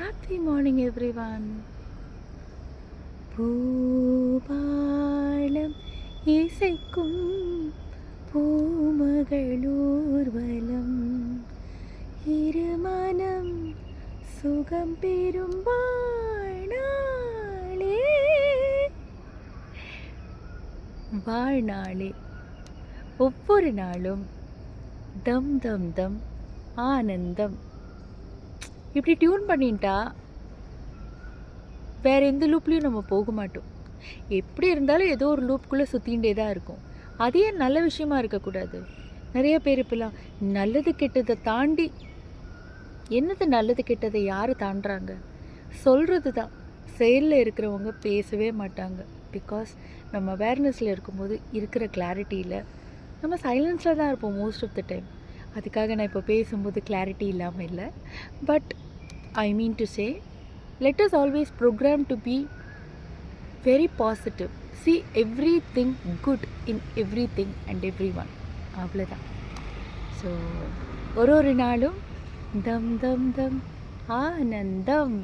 Happy morning, everyone. பூபாலம் இசைக்கும் பூமகளூர்வலம் இருமனம் சுகம் பெறும் வாழ்நாளே வாழ்நாளே ஒவ்வொரு நாளும் தம் தம் தம் ஆனந்தம். இப்படி டியூன் பண்ணிட்டா வேறு எந்த லூப்லேயும் நம்ம போக மாட்டோம். எப்படி இருந்தாலும் ஏதோ ஒரு லூப்புக்குள்ளே சுற்றிகிட்டே தான் இருக்கும். அது ஏன் நல்ல விஷயமா இருக்கக்கூடாது? நிறைய பேர் இப்போலாம் நல்லது கெட்டதை தாண்டி என்னது நல்லது கெட்டதை யார் தாண்டுறாங்க? சொல்கிறது தான். செயலில் இருக்கிறவங்க பேசவே மாட்டாங்க. பிகாஸ் நம்ம அவேர்னஸில் இருக்கும்போது இருக்கிற கிளாரிட்டியில் நம்ம சைலன்ஸில் தான் இருப்போம் மோஸ்ட் ஆஃப் த டைம். அதுக்காக நான் இப்போ பேசும்போது கிளாரிட்டி இல்லாமல் இல்லை. But I mean to say, let us always program to be very positive. See everything good in everything and everyone. அவ்வளோதான். ஸோ ஒரு நாளும் தம் தம் தம் ஆனந்தம்.